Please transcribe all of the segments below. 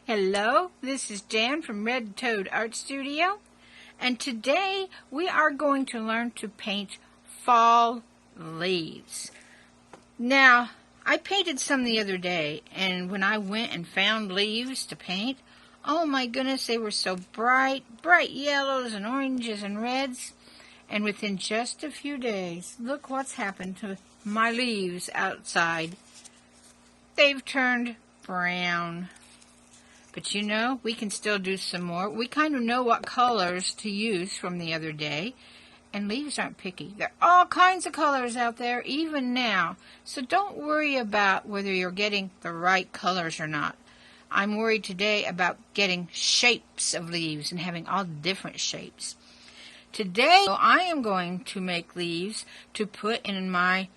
Hello, this is Jan from Red Toad Art Studio, and today we are going to learn to paint fall leaves. Now, I painted some the other day, and when I went and found leaves to paint, oh my goodness, they were so bright yellows and oranges and reds, and within just a few days, look what's happened to my leaves outside. They've turned brown. But you know, we can still do some more. We kind of know what colors to use from the other day. And leaves aren't picky. There are all kinds of colors out there, even now. So don't worry about whether you're getting the right colors or not. I'm worried today about getting shapes of leaves and having all different shapes. Today, I am going to make leaves to put in my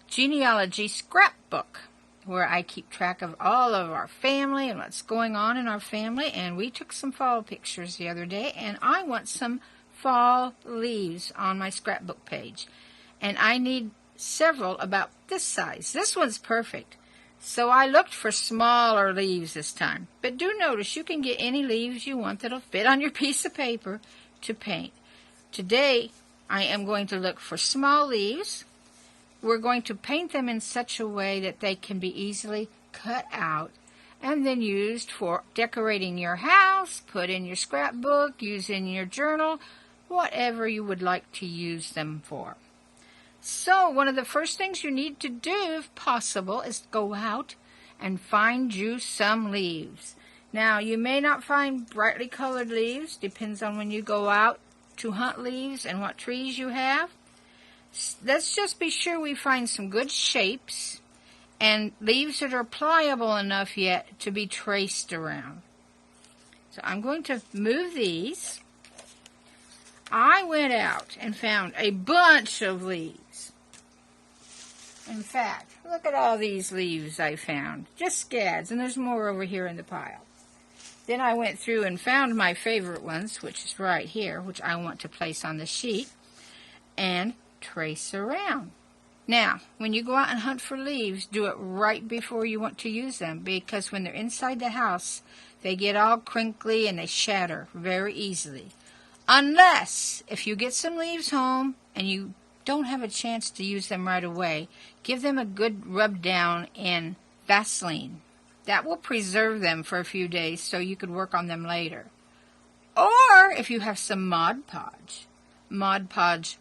genealogy scrapbook, where I keep track of all of our family and what's going on in our family. And we took some fall pictures the other day, and I want some fall leaves on my scrapbook page. And I need several about this size. This one's perfect. So I looked for smaller leaves this time. But do notice you can get any leaves you want that'll fit on your piece of paper to paint. Today, I am going to look for small leaves. We're going to paint them in such a way that they can be easily cut out and then used for decorating your house, put in your scrapbook, use in your journal, whatever you would like to use them for. So one of the first things you need to do, if possible, is go out and find you some leaves. Now, you may not find brightly colored leaves, depends on when you go out to hunt leaves and what trees you have. Let's just be sure we find some good shapes and leaves that are pliable enough yet to be traced around. So I'm going to move these. I went out and found a bunch of leaves. In fact, look at all these leaves I found. Just scads, and there's more over here in the pile. Then I went through and found my favorite ones, which is right here, which I want to place on the sheet, and trace around. Now, when you go out and hunt for leaves, do it right before you want to use them, because when they're inside the house, they get all crinkly and they shatter very easily. Unless, if you get some leaves home and you don't have a chance to use them right away, give them a good rub down in Vaseline. That will preserve them for a few days so you could work on them later. Or if you have some Mod Podge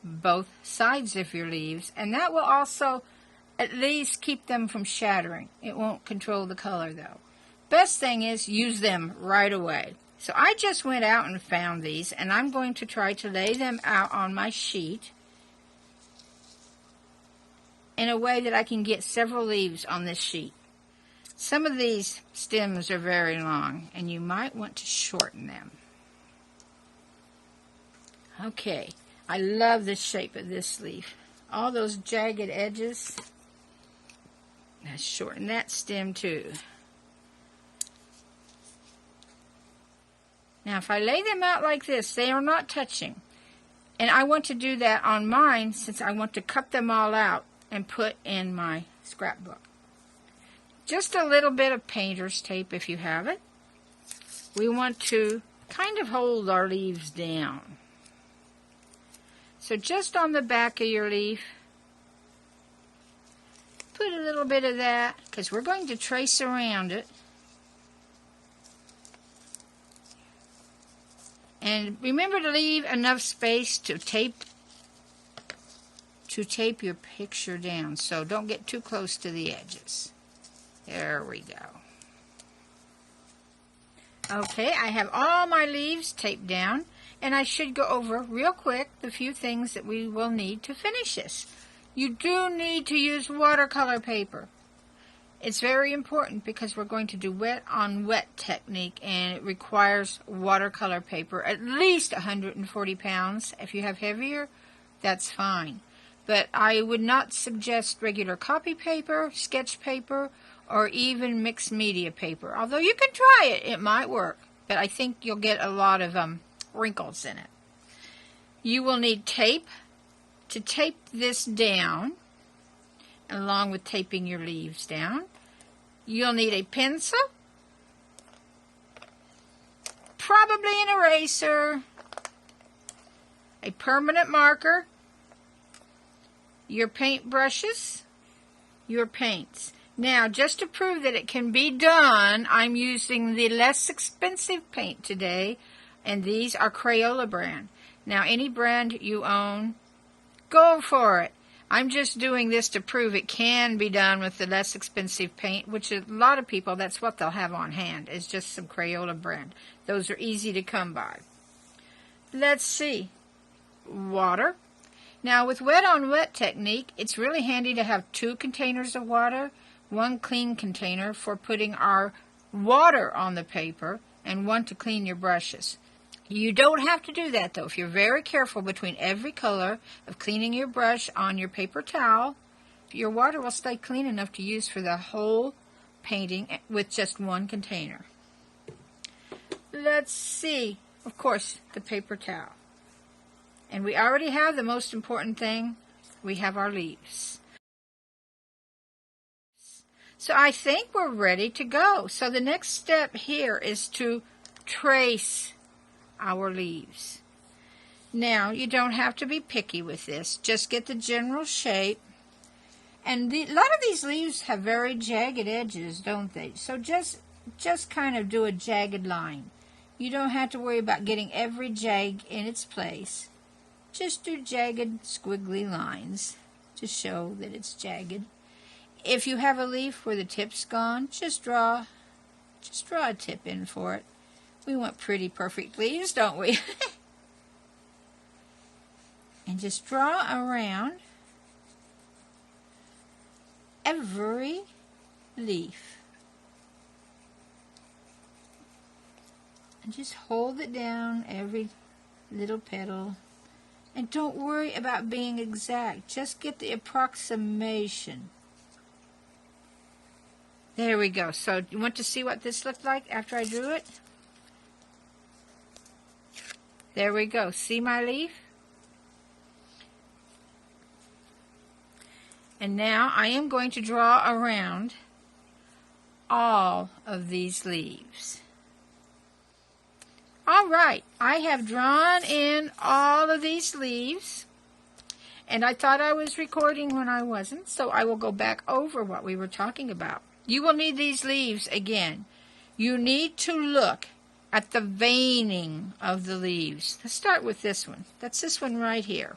both sides of your leaves, and that will also at least keep them from shattering. It won't control the color though. Best thing is use them right away. So I just went out and found these, and I'm going to try to lay them out on my sheet in a way that I can get several leaves on this sheet. Some of these stems are very long, and you might want to shorten them. Okay, I love the shape of this leaf. All those jagged edges. Let's shorten that stem too. Now if I lay them out like this, they are not touching. And I want to do that on mine since I want to cut them all out and put in my scrapbook. Just a little bit of painter's tape if you have it. We want to kind of hold our leaves down. So just on the back of your leaf, put a little bit of that, because we're going to trace around it. And remember to leave enough space to tape your picture down, so don't get too close to the edges. There we go. Okay, I have all my leaves taped down. And I should go over real quick the few things that we will need to finish this. You do need to use watercolor paper. It's very important because we're going to do wet on wet technique, and it requires watercolor paper, at least 140 pounds. If you have heavier, that's fine. But I would not suggest regular copy paper, sketch paper, or even mixed media paper. Although you can try it, it might work. But I think you'll get a lot of wrinkles in it. You will need tape to tape this down, along with taping your leaves down. You'll need a pencil probably an eraser, a permanent marker, your paint brushes, your paints. Now, just to prove that it can be done, I'm using the less expensive paint today, and these are Crayola brand. Now, any brand you own, go for it. I'm just doing this to prove it can be done with the less expensive paint, which a lot of people, that's what they'll have on hand, is just some Crayola brand. Those are easy to come by. Let's see. Water. Now, with wet on wet technique, it's really handy to have 2 containers of water, 1 clean container for putting our water on the paper, and 1 to clean your brushes. You don't have to do that, though. If you're very careful between every color of cleaning your brush on your paper towel, your water will stay clean enough to use for the whole painting with just 1 container. Let's see. Of course, the paper towel. And we already have the most important thing. We have our leaves. So I think we're ready to go. So the next step here is to trace our leaves. Now, you don't have to be picky with this. Just get the general shape. And a lot of these leaves have very jagged edges, don't they? So just kind of do a jagged line. You don't have to worry about getting every jag in its place. Just do jagged, squiggly lines to show that it's jagged. If you have a leaf where the tip's gone, just draw a tip in for it. We want pretty, perfect leaves, don't we? And just draw around every leaf. And just hold it down, every little petal. And don't worry about being exact. Just get the approximation. There we go. So you want to see what this looked like after I drew it? There we go. See my leaf? And now I am going to draw around all of these leaves. All right, I have drawn in all of these leaves, and I thought I was recording when I wasn't, so I will go back over what we were talking about. You will need these leaves again. You need to look at the veining of the leaves. Let's start with this one. That's this one right here.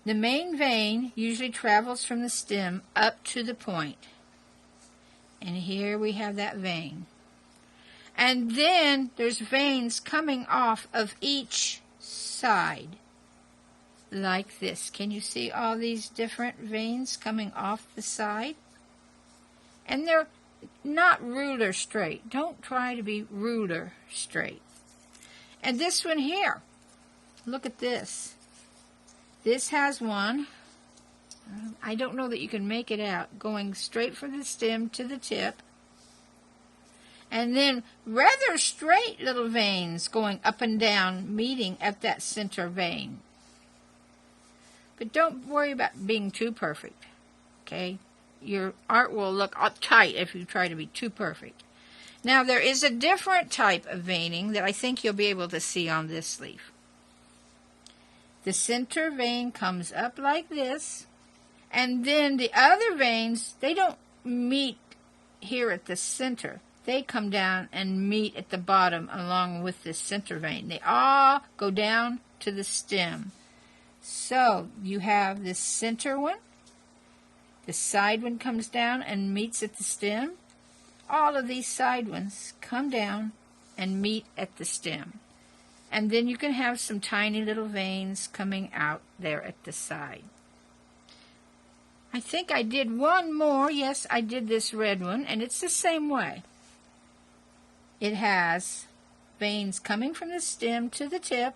The main vein usually travels from the stem up to the point. And here we have that vein. And then there's veins coming off of each side, like this. Can you see all these different veins coming off the side? And they're not ruler straight. Don't try to be ruler straight. And this one here, look at this. This has one. I don't know that you can make it out, going straight from the stem to the tip. And then rather straight little veins going up and down, meeting at that center vein. But don't worry about being too perfect, okay? Your art will look uptight if you try to be too perfect. Now, there is a different type of veining that I think you'll be able to see on this leaf. The center vein comes up like this, and then the other veins, they don't meet here at the center. They come down and meet at the bottom along with this center vein. They all go down to the stem. So you have this center one. The side one comes down and meets at the stem. All of these side ones come down and meet at the stem. And then you can have some tiny little veins coming out there at the side. I think I did one more. Yes, I did this red one, and it's the same way. It has veins coming from the stem to the tip,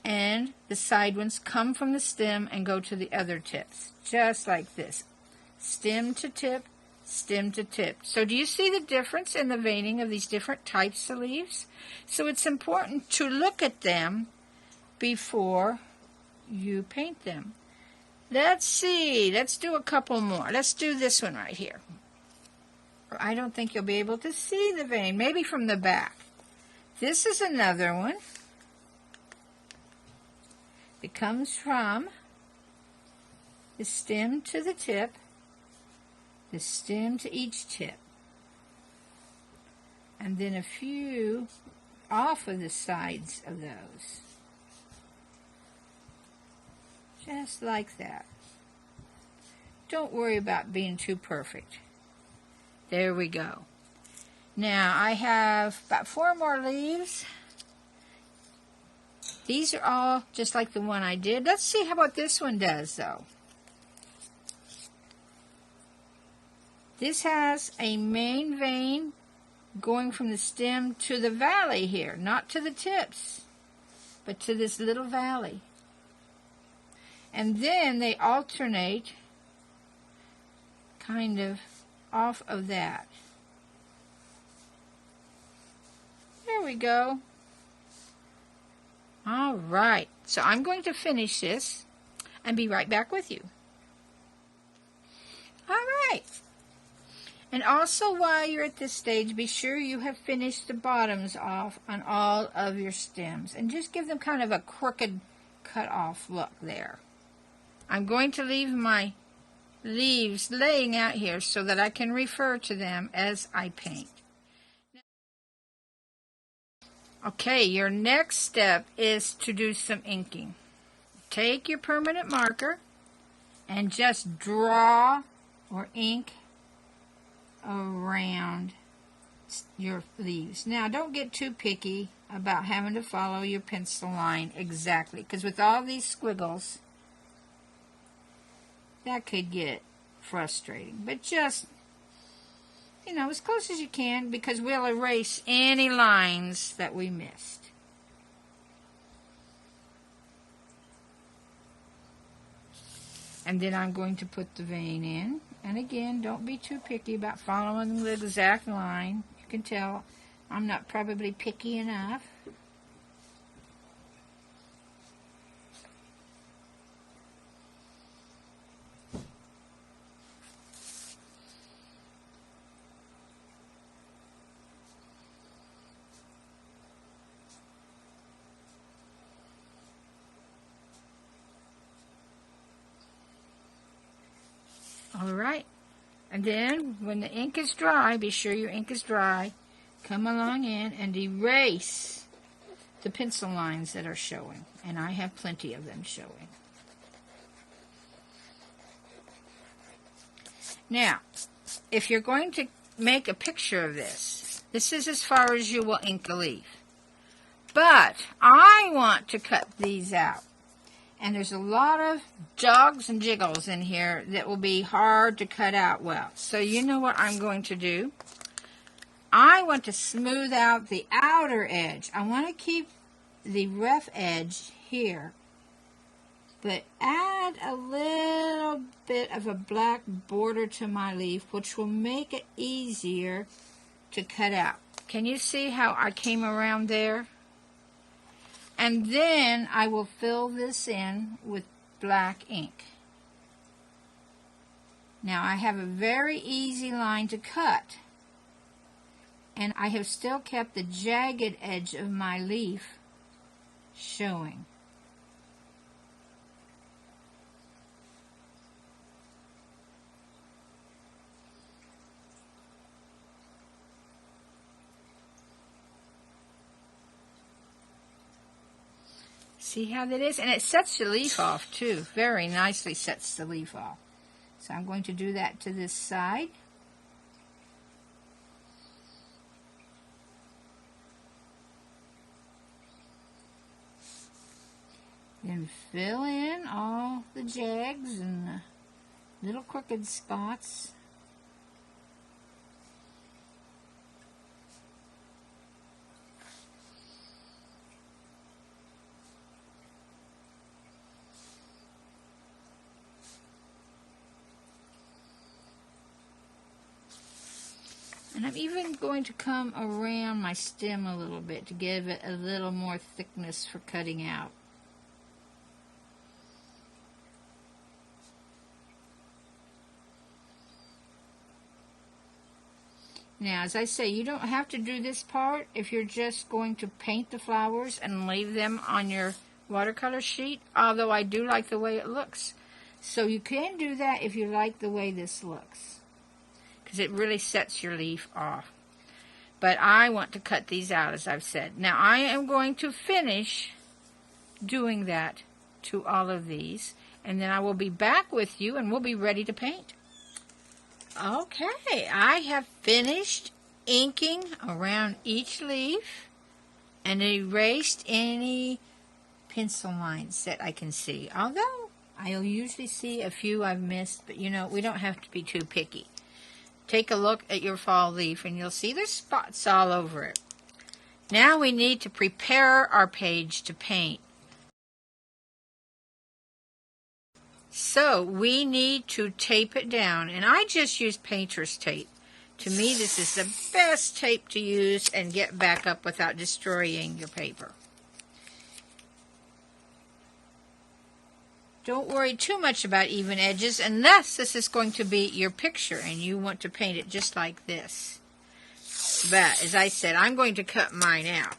and the side ones come from the stem and go to the other tips, just like this. Stem to tip, stem to tip. So do you see the difference in the veining of these different types of leaves? So it's important to look at them before you paint them. Let's see. Let's do a couple more. Let's do this one right here. I don't think you'll be able to see the vein, maybe from the back. This is another one. It comes from the stem to the tip, the stem to each tip, and then a few off of the sides of those. Just like that. Don't worry about being too perfect. There we go. Now I have about 4 more leaves. These are all just like the one I did. Let's see how what this one does though. This has a main vein going from the stem to the valley here, not to the tips, but to this little valley. And then they alternate kind of off of that. There we go. All right, so I'm going to finish this and be right back with you. All right. And also while you're at this stage, be sure you have finished the bottoms off on all of your stems. And just give them kind of a crooked cut off look there. I'm going to leave my leaves laying out here so that I can refer to them as I paint. Okay, your next step is to do some inking. Take your permanent marker and just draw or ink around your leaves. Now, don't get too picky about having to follow your pencil line exactly, because with all these squiggles, that could get frustrating. But just, you know, as close as you can, because we'll erase any lines that we missed. And then I'm going to put the vein in. And again, don't be too picky about following the exact line. You can tell I'm not probably picky enough. All right, and then when the ink is dry, be sure your ink is dry, come along in and erase the pencil lines that are showing, and I have plenty of them showing. Now, if you're going to make a picture of this, this is as far as you will ink a leaf. But I want to cut these out. And there's a lot of jogs and jiggles in here that will be hard to cut out well. So you know what I'm going to do? I want to smooth out the outer edge. I want to keep the rough edge here, but add a little bit of a black border to my leaf, which will make it easier to cut out. Can you see how I came around there? And then I will fill this in with black ink. Now I have a very easy line to cut. And I have still kept the jagged edge of my leaf showing. See how that is? And it sets the leaf off too. Very nicely sets the leaf off. So I'm going to do that to this side. Then fill in all the jags and the little crooked spots. And I'm even going to come around my stem a little bit to give it a little more thickness for cutting out. Now, as I say, you don't have to do this part if you're just going to paint the flowers and leave them on your watercolor sheet, although I do like the way it looks. So you can do that if you like the way this looks, because it really sets your leaf off. But I want to cut these out, as I've said. Now, I am going to finish doing that to all of these, and then I will be back with you and we'll be ready to paint. Okay, I have finished inking around each leaf and erased any pencil lines that I can see. Although, I'll usually see a few I've missed, but you know, we don't have to be too picky. Take a look at your fall leaf and you'll see there's spots all over it. Now we need to prepare our page to paint. So we need to tape it down, and I just use painter's tape. To me, this is the best tape to use and get back up without destroying your paper. Don't worry too much about even edges unless this is going to be your picture and you want to paint it just like this. But, as I said, I'm going to cut mine out.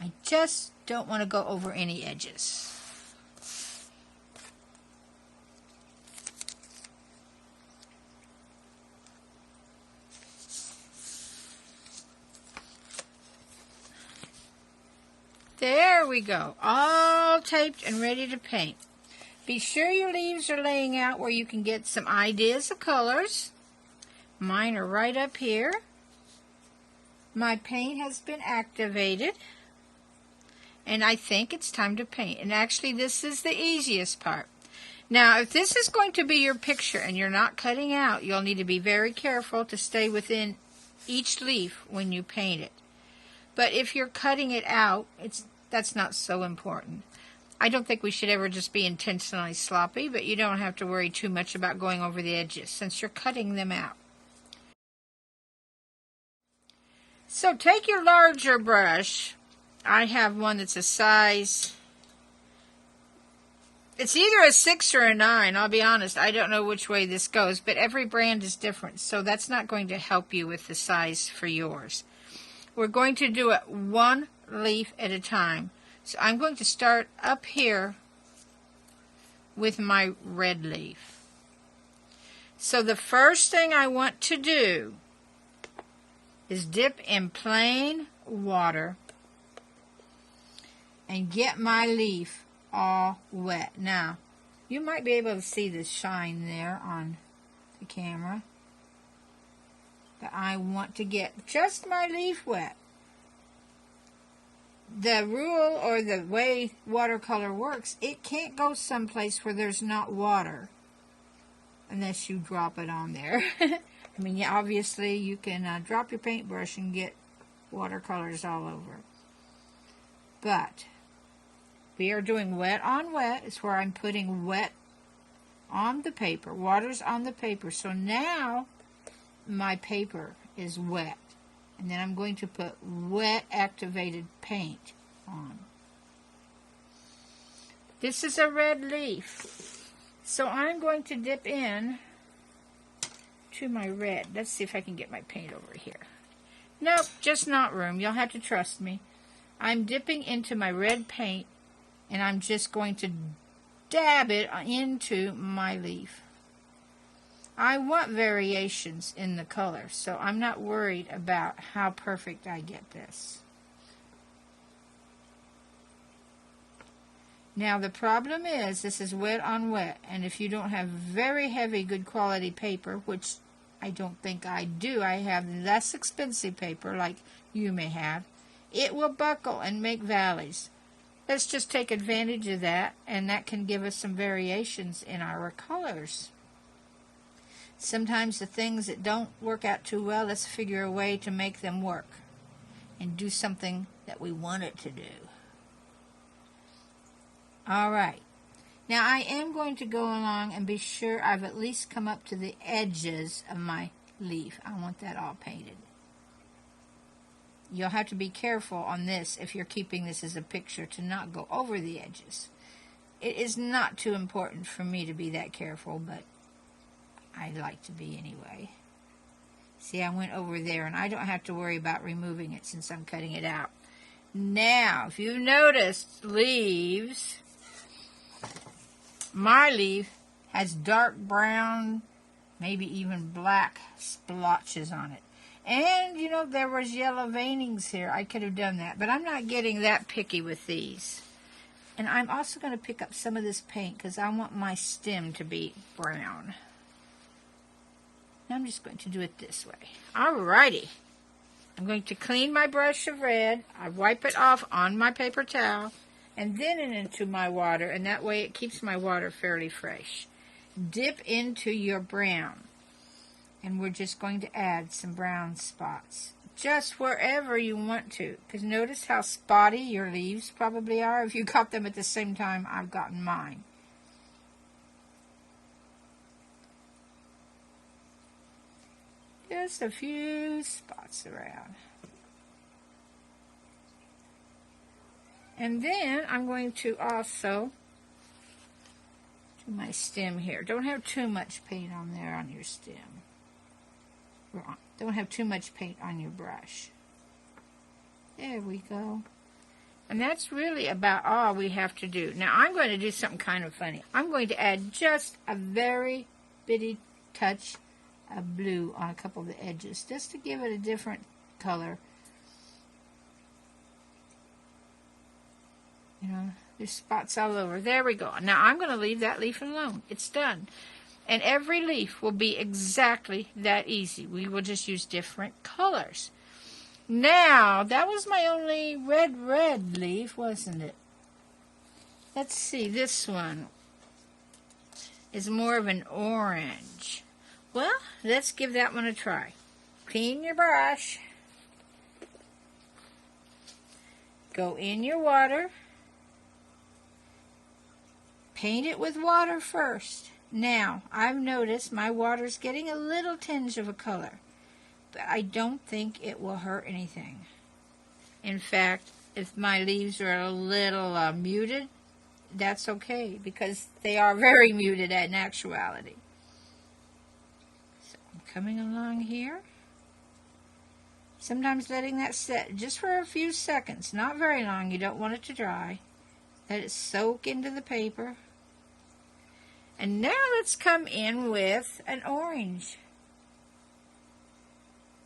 I just don't want to go over any edges. There we go, all taped and ready to paint. Be sure your leaves are laying out where you can get some ideas of colors. Mine are right up here. My paint has been activated. And I think it's time to paint. And actually, this is the easiest part. Now, if this is going to be your picture and you're not cutting out, you'll need to be very careful to stay within each leaf when you paint it. But if you're cutting it out, that's not so important. I don't think we should ever just be intentionally sloppy, but you don't have to worry too much about going over the edges since you're cutting them out. So take your larger brush. I have one that's a size, it's either a 6 or a 9, I'll be honest. I don't know which way this goes, but every brand is different, so that's not going to help you with the size for yours. We're going to do it one leaf at a time. So I'm going to start up here with my red leaf. So the first thing I want to do is dip in plain water and get my leaf all wet. Now, you might be able to see the shine there on the camera. But I want to get just my leaf wet. The rule or the way watercolor works, it can't go someplace where there's not water unless you drop it on there. I mean, yeah, obviously you can drop your paintbrush and get watercolors all over. But we are doing wet on wet. It's where I'm putting wet on the paper. Water's on the paper. So now my paper is wet. And then I'm going to put wet activated paint on. This is a red leaf. So I'm going to dip in to my red. Let's see if I can get my paint over here. Nope, just not room. You'll have to trust me. I'm dipping into my red paint and I'm just going to dab it into my leaf. I want variations in the color, so I'm not worried about how perfect I get this. Now the problem is this is wet on wet, and if you don't have very heavy good quality paper, which I don't think I do, I have less expensive paper like you may have, it will buckle and make valleys. Let's just take advantage of that, and that can give us some variations in our colors. Sometimes the things that don't work out too well, let's figure a way to make them work and do something that we want it to do. All right. Now I am going to go along and be sure I've at least come up to the edges of my leaf. I want that all painted. You'll have to be careful on this if you're keeping this as a picture to not go over the edges. It is not too important for me to be that careful, but I'd like to be anyway. See, I went over there, and I don't have to worry about removing it since I'm cutting it out. Now, if you've noticed leaves, my leaf has dark brown, maybe even black splotches on it. And, you know, there was yellow veinings here. I could have done that, but I'm not getting that picky with these. And I'm also going to pick up some of this paint because I want my stem to be brown. Now I'm just going to do it this way. Alrighty. I'm going to clean my brush of red. I wipe it off on my paper towel and then into my water, and that way it keeps my water fairly fresh. Dip into your brown, and we're just going to add some brown spots. Just wherever you want to, because notice how spotty your leaves probably are if you got them at the same time I've gotten mine. Just a few spots around. And then I'm going to also do my stem here. Don't have too much paint on there on your stem. Wrong. Don't have too much paint on your brush. There we go. And that's really about all we have to do. Now I'm going to do something kind of funny. I'm going to add just a very bitty touch of blue on a couple of the edges, just to give it a different color. You know, there's spots all over. There we go. Now I'm going to leave that leaf alone. It's done. And every leaf will be exactly that easy. We will just use different colors. Now, that was my only red leaf, wasn't it? Let's see, this one is more of an orange. Well, let's give that one a try. Clean your brush. Go in your water. Paint it with water first. Now, I've noticed my water's getting a little tinge of a color, but I don't think it will hurt anything. In fact, if my leaves are a little muted, that's okay, because they are very muted in actuality. So I'm coming along here. Sometimes letting that set just for a few seconds, not very long. You don't want it to dry. Let it soak into the paper. And now let's come in with an orange.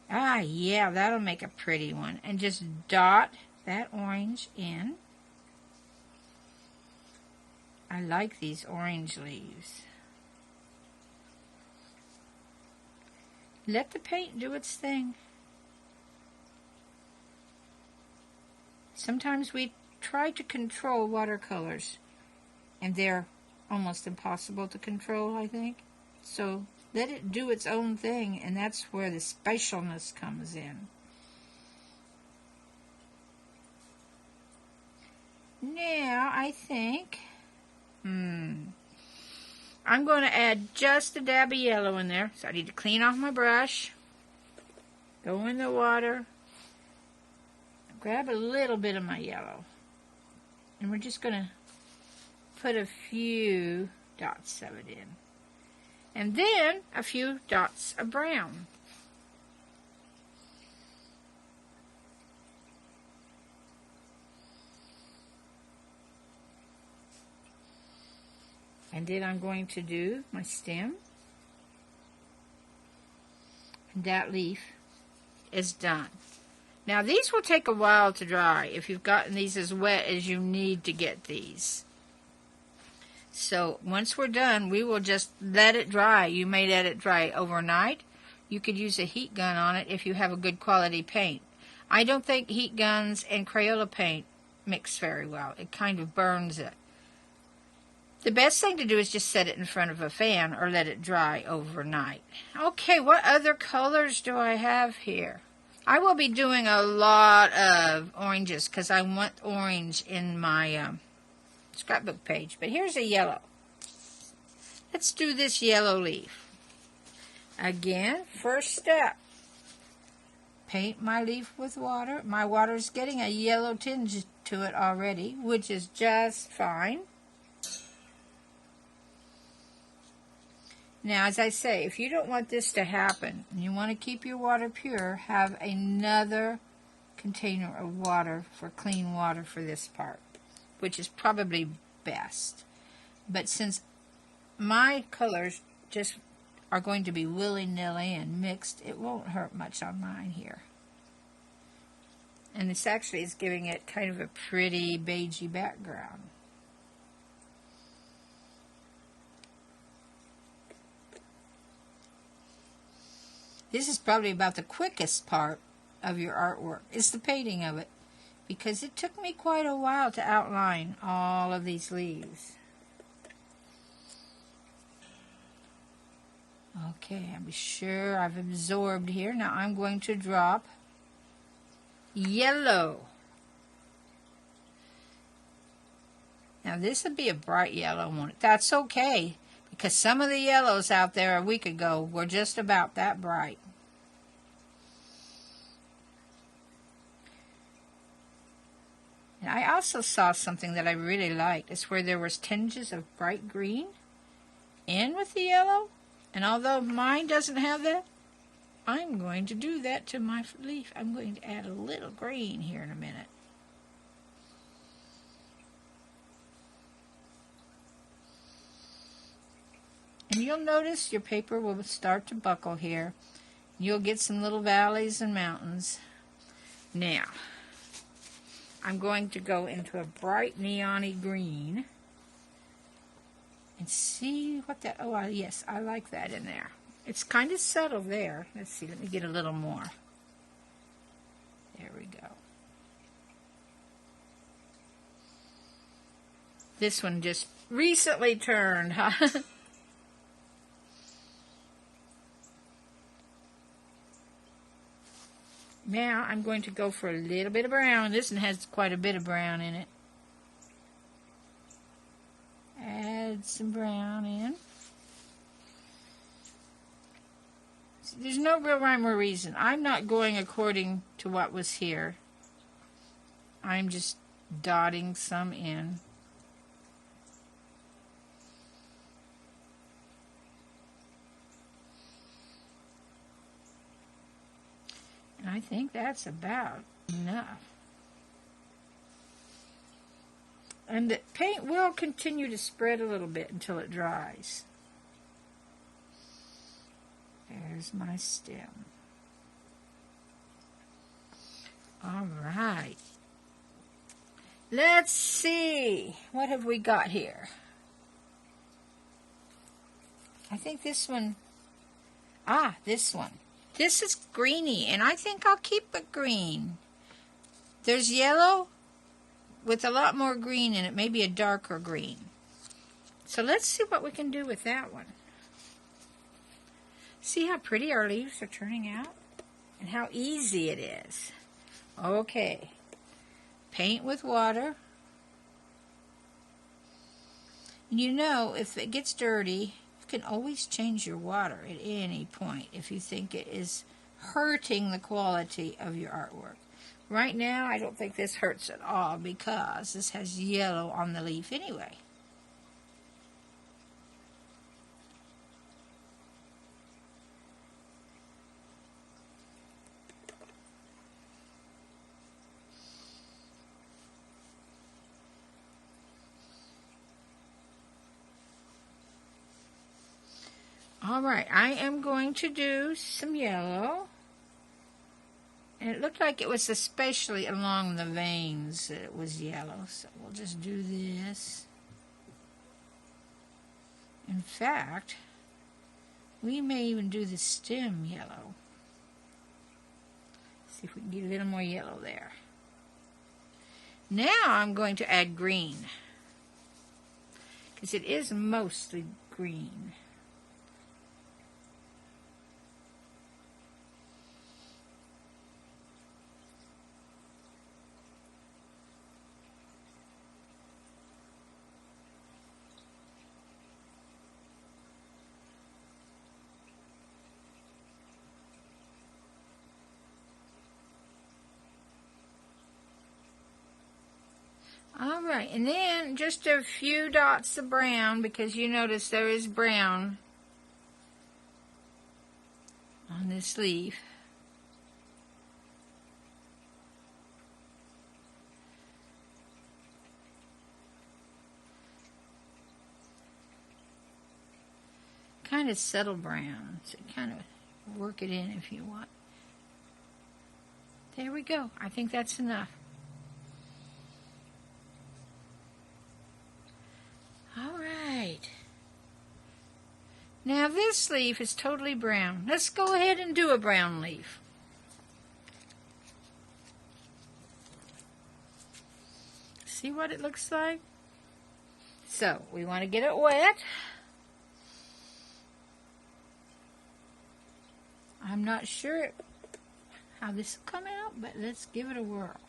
Ah, yeah, that'll make a pretty one. And just dot that orange in. I like these orange leaves. Let the paint do its thing. Sometimes we try to control watercolors, and they're almost impossible to control, I think. So let it do its own thing, and that's where the specialness comes in. Now, I think, I'm going to add just a dab of yellow in there. So I need to clean off my brush, go in the water, grab a little bit of my yellow, and we're just going to put a few dots of it in. And then a few dots of brown. And then I'm going to do my stem. And that leaf is done. Now these will take a while to dry if you've gotten these as wet as you need to get these. So once we're done, we will just let it dry. You may let it dry overnight. You could use a heat gun on it if you have a good quality paint. I don't think heat guns and Crayola paint mix very well. It kind of burns it. The best thing to do is just set it in front of a fan or let it dry overnight. Okay, what other colors do I have here? I will be doing a lot of oranges because I want orange in my scrapbook page. But here's a yellow. Let's do this yellow leaf. Again, first step. Paint my leaf with water. My water's getting a yellow tinge to it already, which is just fine. Now, as I say, if you don't want this to happen, and you want to keep your water pure, have another container of water for clean water for this part, which is probably best. But since my colors just are going to be willy-nilly and mixed, it won't hurt much on mine here. And this actually is giving it kind of a pretty beigey background. This is probably about the quickest part of your artwork. It's the painting of it, because it took me quite a while to outline all of these leaves. Okay, I'm sure I've absorbed here. Now I'm going to drop yellow. Now this would be a bright yellow, won't it? That's okay, because some of the yellows out there a week ago were just about that bright. And I also saw something that I really liked. It's where there was tinges of bright green in with the yellow. And although mine doesn't have that, I'm going to do that to my leaf. I'm going to add a little green here in a minute. And you'll notice your paper will start to buckle here. You'll get some little valleys and mountains. Now, I'm going to go into a bright neon-y green and see what that, oh, yes, I like that in there. It's kind of subtle there. Let's see, let me get a little more. There we go. This one just recently turned, huh? Now I'm going to go for a little bit of brown. This one has quite a bit of brown in it. Add some brown in. There's no real rhyme or reason. I'm not going according to what was here. I'm just dotting some in. And I think that's about enough. And the paint will continue to spread a little bit until it dries. There's my stem. All right. Let's see. What have we got here? I think this one. Ah, this one. This is greeny, and I think I'll keep it green. There's yellow with a lot more green in it, maybe a darker green. So let's see what we can do with that one. See how pretty our leaves are turning out? And how easy it is. Okay. Paint with water. You know, if it gets dirty, you can always change your water at any point if you think it is hurting the quality of your artwork. Right now, I don't think this hurts at all because this has yellow on the leaf anyway. All right, I am going to do some yellow. And it looked like it was especially along the veins that it was yellow. So we'll just do this. In fact, we may even do the stem yellow. See if we can get a little more yellow there. Now I'm going to add green, because it is mostly green. All right, and then just a few dots of brown, because you notice there is brown this leaf. Kind of subtle brown, so kind of work it in if you want. There we go. I think that's enough. All right. Now this leaf is totally brown. Let's go ahead and do a brown leaf. See what it looks like? So we want to get it wet. I'm not sure how this will come out, but let's give it a whirl.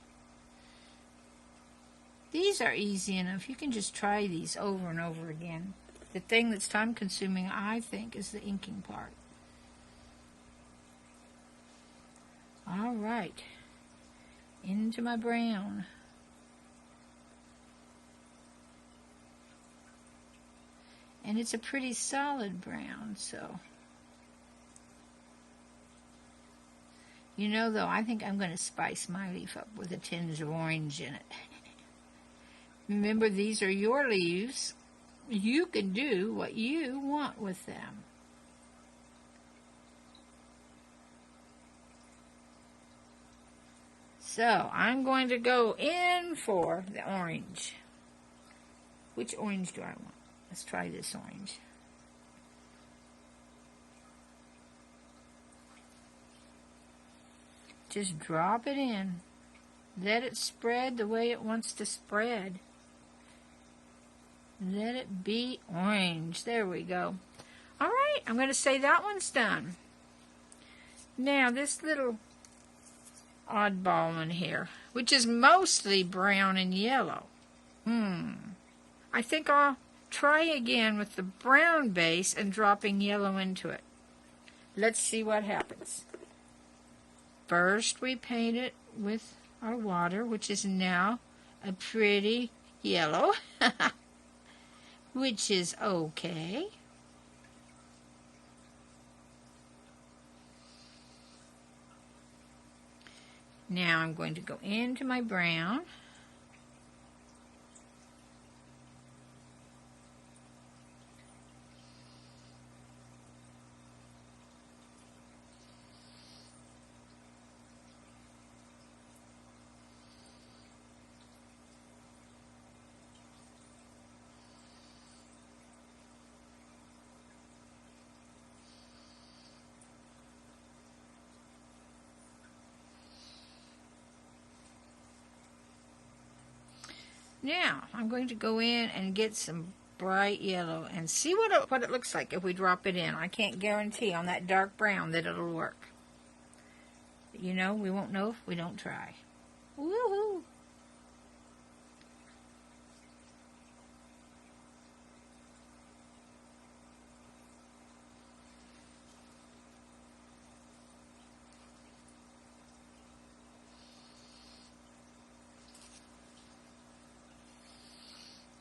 These are easy enough. You can just try these over and over again. The thing that's time-consuming, I think, is the inking part. All right. Into my brown. And it's a pretty solid brown, so... You know, though, I think I'm going to spice my leaf up with a tinge of orange in it. Remember, these are your leaves. You can do what you want with them. So, I'm going to go in for the orange. Which orange do I want? Let's try this orange. Just drop it in. Let it spread the way it wants to spread. Let it be orange. There we go. All right, I'm going to say that one's done. Now, this little oddball one here, which is mostly brown and yellow. I think I'll try again with the brown base and dropping yellow into it. Let's see what happens. First, we paint it with our water, which is now a pretty yellow, which is okay. Now I'm going to go into my brown. Now, I'm going to go in and get some bright yellow and see what it looks like if we drop it in. I can't guarantee on that dark brown that it'll work. But, you know, we won't know if we don't try. Woohoo!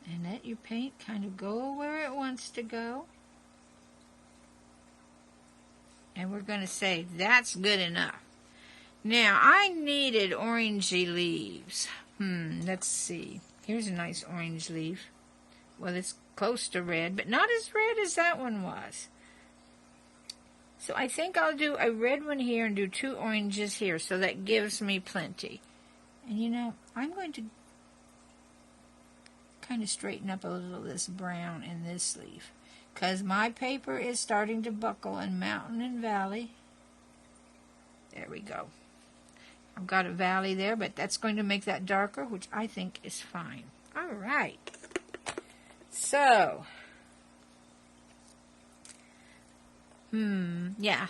And let your paint kind of go where it wants to go. And we're going to say that's good enough. Now, I needed orangey leaves. Let's see. Here's a nice orange leaf. Well, it's close to red, but not as red as that one was. So I think I'll do a red one here and do 2 oranges here, so that gives me plenty. And you know, I'm going to kind of straighten up a little of this brown in this leaf, because my paper is starting to buckle in mountain and valley. There we go. I've got a valley there, but that's going to make that darker, which I think is fine. All right. So, yeah,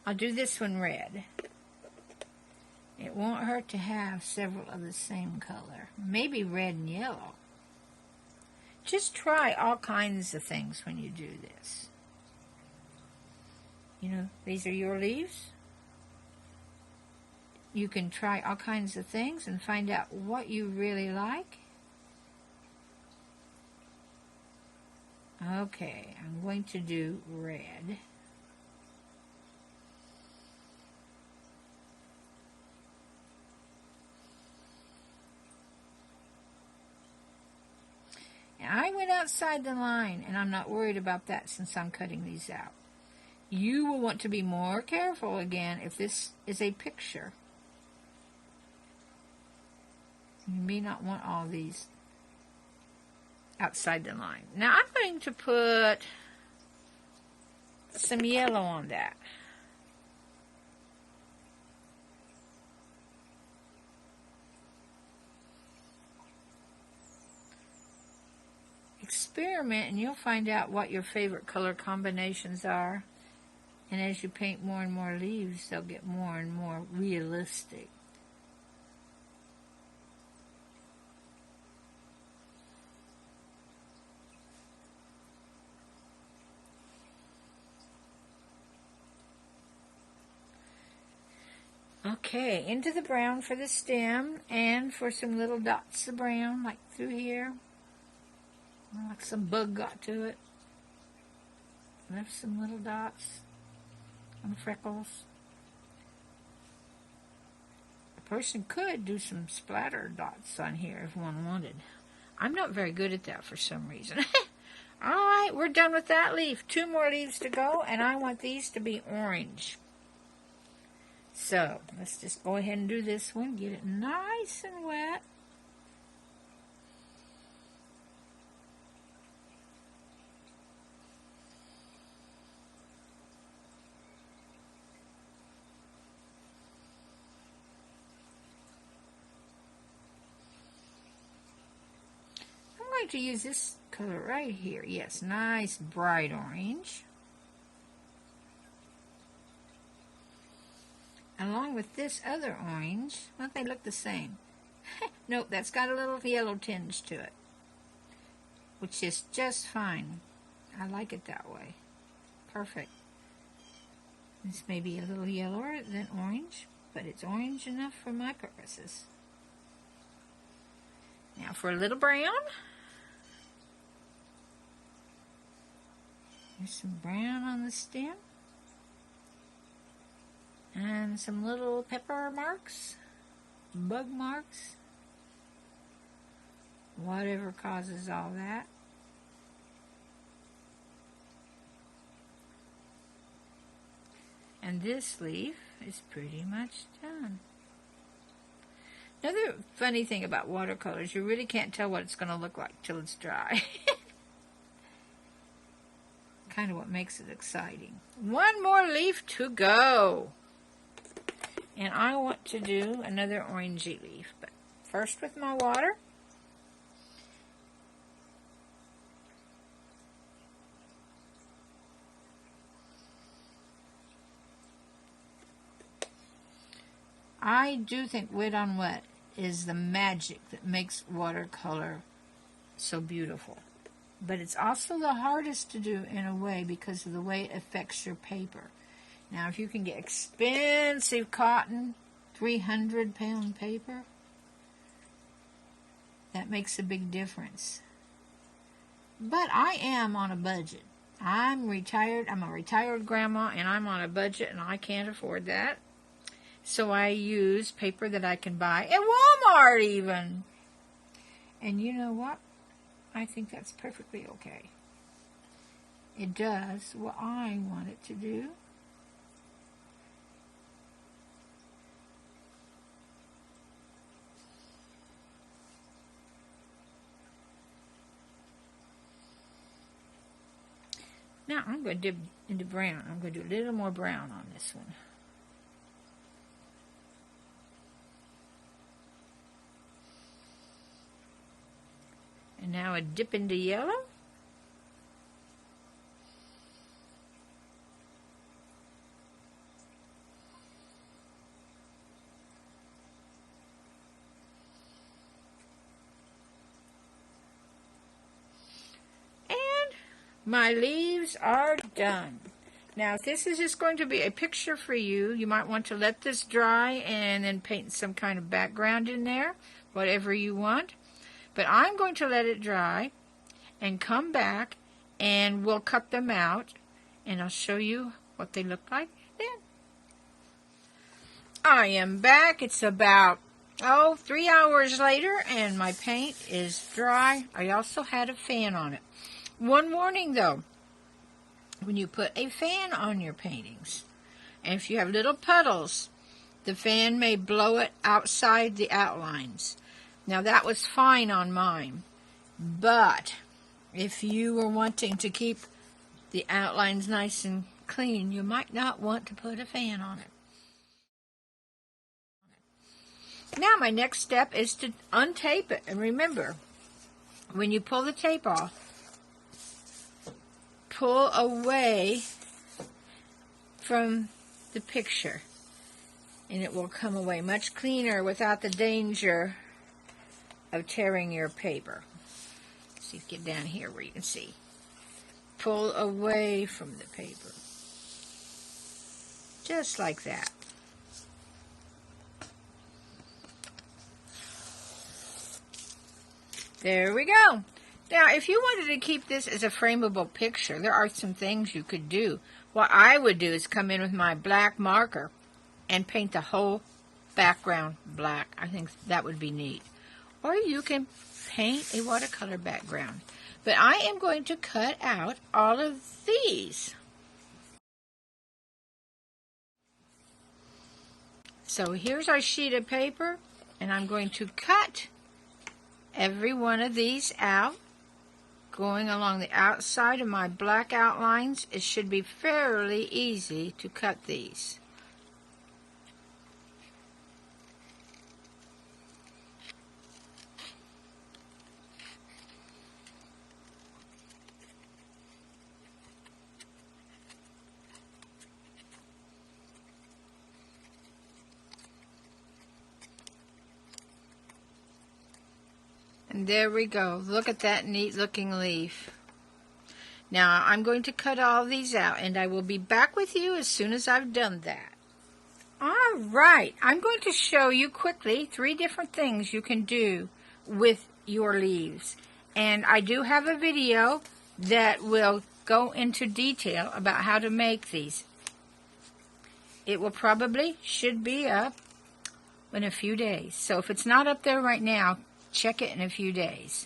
I'll do this one red. It won't hurt to have several of the same color. Maybe red and yellow. Just try all kinds of things when you do this. You know, these are your leaves. You can try all kinds of things and find out what you really like. Okay, I'm going to do red. outside the line, and I'm not worried about that since I'm cutting these out. You will want to be more careful again if this is a picture. You may not want all these outside the line. Now I'm going to put some yellow on that. Experiment and you'll find out what your favorite color combinations are. And as you paint more and more leaves, they'll get more and more realistic. Okay, into the brown for the stem and for some little dots of brown, like through here. Like some bug got to it. Left some little dots on freckles. A person could do some splatter dots on here if one wanted. I'm not very good at that for some reason. Alright, we're done with that leaf. 2 more leaves to go, and I want these to be orange. So, let's just go ahead and do this one. Get it nice and wet. I'm going to use this color right here. Yes, nice bright orange. Along with this other orange. Well, they look the same. Nope, that's got a little yellow tinge to it, which is just fine. I like it that way. Perfect. This may be a little yellower than orange, but it's orange enough for my purposes. Now for a little brown. There's some brown on the stem. And some little pepper marks, bug marks, whatever causes all that. And this leaf is pretty much done. Another funny thing about watercolors, you really can't tell what it's going to look like till it's dry. Kind of what makes it exciting. 1 more leaf to go. And I want to do another orangey leaf. But first with my water. I do think wet on wet is the magic that makes watercolor so beautiful. But it's also the hardest to do in a way because of the way it affects your paper. Now, if you can get expensive cotton, 300-pound paper, that makes a big difference. But I am on a budget. I'm retired. I'm a retired grandma, and I'm on a budget, and I can't afford that. So I use paper that I can buy at Walmart even. And you know what? I think that's perfectly okay. It does what I want it to do. Now I'm going to dip into brown. I'm going to do a little more brown on this one. And now a dip into yellow. And my leaves are done. Now, if this is just going to be a picture for you, you might want to let this dry and then paint some kind of background in there, whatever you want. But I'm going to let it dry and come back and we'll cut them out and I'll show you what they look like then. I am back. It's about Oh, 3 hours later, and my paint is dry. I also had a fan on it. One warning though, when you put a fan on your paintings, and if you have little puddles, the fan may blow it outside the outlines. Now that was fine on mine, but if you were wanting to keep the outlines nice and clean, you might not want to put a fan on it. Now my next step is to untape it. And remember, when you pull the tape off, pull away from the picture, and it will come away much cleaner without the danger of tearing your paper. Let's see, get down here where you can see. Pull away from the paper. Just like that. There we go. Now, if you wanted to keep this as a frameable picture, there are some things you could do. What I would do is come in with my black marker and paint the whole background black. I think that would be neat. Or you can paint a watercolor background. But I am going to cut out all of these. So here's our sheet of paper, and I'm going to cut every one of these out, going along the outside of my black outlines. It should be fairly easy to cut these. And there we go. Look at that neat looking leaf. Now I'm going to cut all these out, and I will be back with you as soon as I've done that. All right, I'm going to show you quickly 3 different things you can do with your leaves. And I do have a video that will go into detail about how to make these. It will should be up in a few days. So if it's not up there right now, check it in a few days.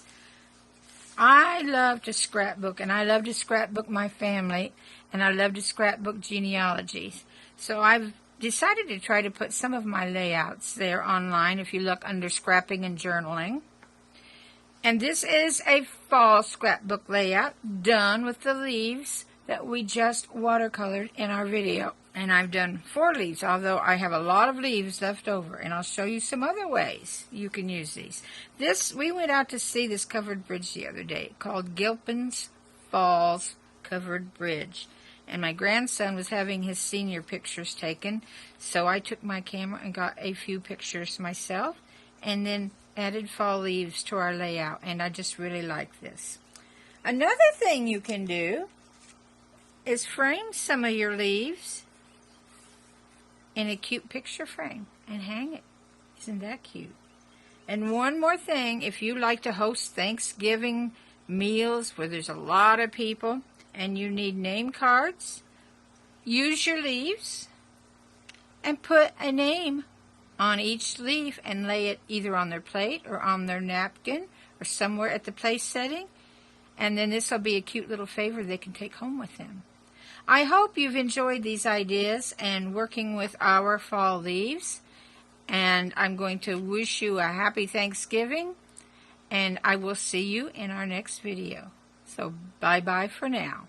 I love to scrapbook, and I love to scrapbook my family, and I love to scrapbook genealogies. So I've decided to try to put some of my layouts there online if you look under scrapping and journaling. And this is a fall scrapbook layout done with the leaves that we just watercolored in our video. And I've done 4 leaves, although I have a lot of leaves left over. And I'll show you some other ways you can use these. We went out to see this covered bridge the other day called Gilpin's Falls Covered Bridge. And my grandson was having his senior pictures taken. So I took my camera and got a few pictures myself. And then added fall leaves to our layout. And I just really like this. Another thing you can do is frame some of your leaves in a cute picture frame and hang it. Isn't that cute? And one more thing, if you like to host Thanksgiving meals where there's a lot of people and you need name cards, use your leaves and put a name on each leaf and lay it either on their plate or on their napkin or somewhere at the place setting. And then this will be a cute little favor they can take home with them. I hope you've enjoyed these ideas and working with our fall leaves. And I'm going to wish you a happy Thanksgiving. And I will see you in our next video. So bye-bye for now.